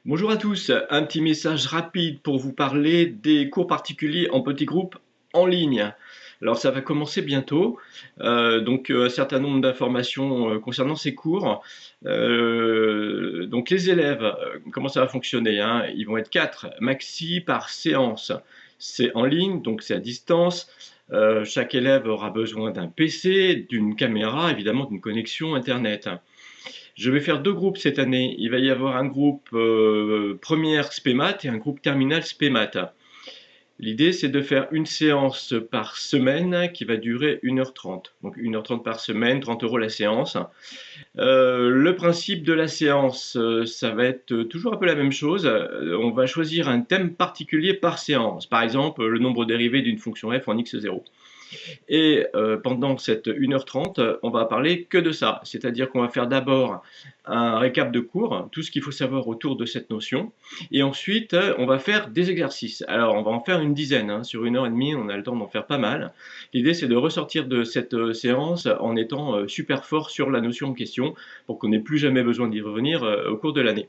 Bonjour à tous, un petit message rapide pour vous parler des cours particuliers en petits groupes en ligne. Alors ça va commencer bientôt, un certain nombre d'informations concernant ces cours. Donc les élèves, comment ça va fonctionner, hein? Ils vont être 4 maxi par séance. C'est en ligne, donc c'est à distance. Chaque élève aura besoin d'un PC, d'une caméra, évidemment d'une connexion internet. Je vais faire 2 groupes cette année. Il va y avoir un groupe première spé-maths et un groupe terminal spé-maths. L'idée, c'est de faire une séance par semaine qui va durer 1h30. Donc 1h30 par semaine, 30 € la séance. Le principe de la séance, ça va être toujours un peu la même chose. On va choisir un thème particulier par séance. Par exemple, le nombre dérivé d'une fonction f en x0. Et pendant cette 1h30, on va parler que de ça. C'est-à-dire qu'on va faire d'abord un récap de cours, tout ce qu'il faut savoir autour de cette notion. Et ensuite, on va faire des exercices. Alors, on va en faire une dizaine. Hein. Sur 1h30, on a le temps d'en faire pas mal. L'idée, c'est de ressortir de cette séance en étant super fort sur la notion en question pour qu'on n'ait plus jamais besoin d'y revenir au cours de l'année.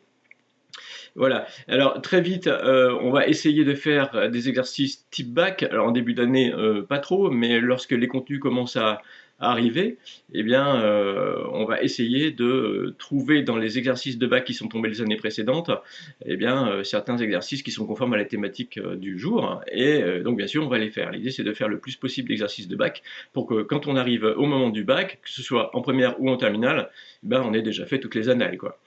Voilà. Alors très vite, on va essayer de faire des exercices type bac. Alors en début d'année, pas trop, mais lorsque les contenus commencent à arriver, eh bien, on va essayer de trouver dans les exercices de bac qui sont tombés les années précédentes, eh bien, certains exercices qui sont conformes à la thématique du jour. Et donc bien sûr, on va les faire. L'idée, c'est de faire le plus possible d'exercices de bac pour que quand on arrive au moment du bac, que ce soit en première ou en terminale, eh ben, on ait déjà fait toutes les annales, quoi.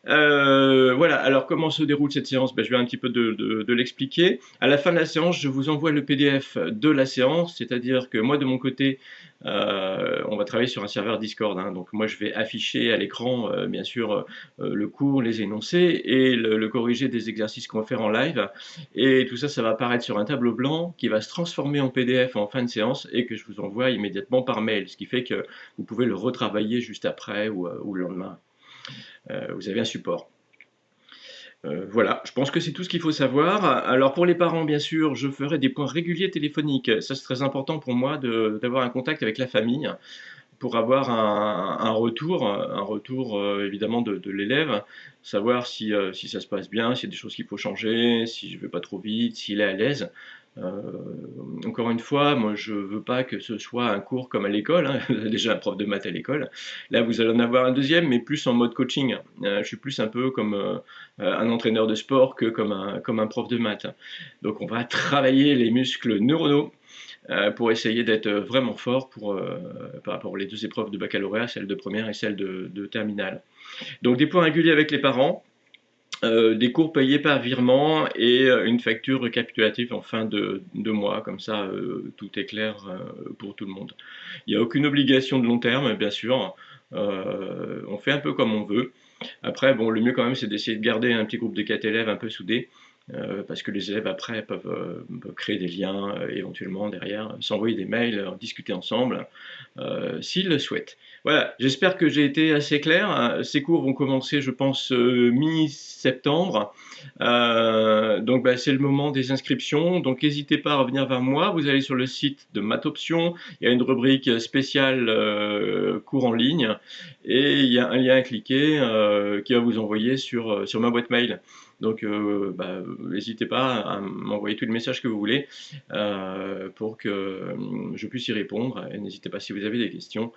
Voilà, alors comment se déroule cette séance? Je vais un petit peu de l'expliquer. À la fin de la séance, je vous envoie le PDF de la séance, c'est-à-dire que moi de mon côté, on va travailler sur un serveur Discord, hein, donc moi je vais afficher à l'écran bien sûr le cours, les énoncés et le corrigé des exercices qu'on va faire en live. Et tout ça, ça va apparaître sur un tableau blanc qui va se transformer en PDF en fin de séance et que je vous envoie immédiatement par mail, ce qui fait que vous pouvez le retravailler juste après ou le lendemain. Vous avez un support. Voilà, je pense que c'est tout ce qu'il faut savoir. Alors pour les parents, bien sûr, je ferai des points réguliers téléphoniques. Ça, c'est très important pour moi d'avoir un contact avec la famille pour avoir un retour évidemment de l'élève, savoir si ça se passe bien, s'il y a des choses qu'il faut changer, si je ne vais pas trop vite, s'il est à l'aise. Encore une fois, moi je veux pas que ce soit un cours comme à l'école, hein. Vous avez déjà un prof de maths à l'école. Là, vous allez en avoir un deuxième, mais plus en mode coaching. Je suis plus un peu comme un entraîneur de sport que comme un prof de maths. Donc on va travailler les muscles neuronaux pour essayer d'être vraiment fort par rapport aux deux épreuves de baccalauréat, celle de première et celle de terminale. Donc des points réguliers avec les parents, des cours payés par virement et une facture récapitulative en fin de mois, comme ça tout est clair pour tout le monde. Il n'y a aucune obligation de long terme, bien sûr, on fait un peu comme on veut. Après, bon, le mieux quand même, c'est d'essayer de garder un petit groupe de 4 élèves un peu soudés, parce que les élèves après peuvent créer des liens éventuellement derrière, s'envoyer des mails, discuter ensemble, s'ils le souhaitent. Voilà, j'espère que j'ai été assez clair. Ces cours vont commencer, je pense, mi-septembre. C'est le moment des inscriptions. Donc n'hésitez pas à revenir vers moi. Vous allez sur le site de Mathoption. Il y a une rubrique spéciale cours en ligne. Et il y a un lien à cliquer qui va vous envoyer sur ma boîte mail. Donc n'hésitez pas à m'envoyer tous les messages que vous voulez pour que je puisse y répondre. Et n'hésitez pas si vous avez des questions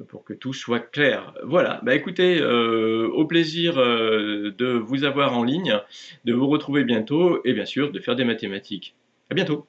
pour que tout soit clair. Voilà, écoutez, au plaisir de vous avoir en ligne, de vous retrouver bientôt et bien sûr de faire des mathématiques. À bientôt.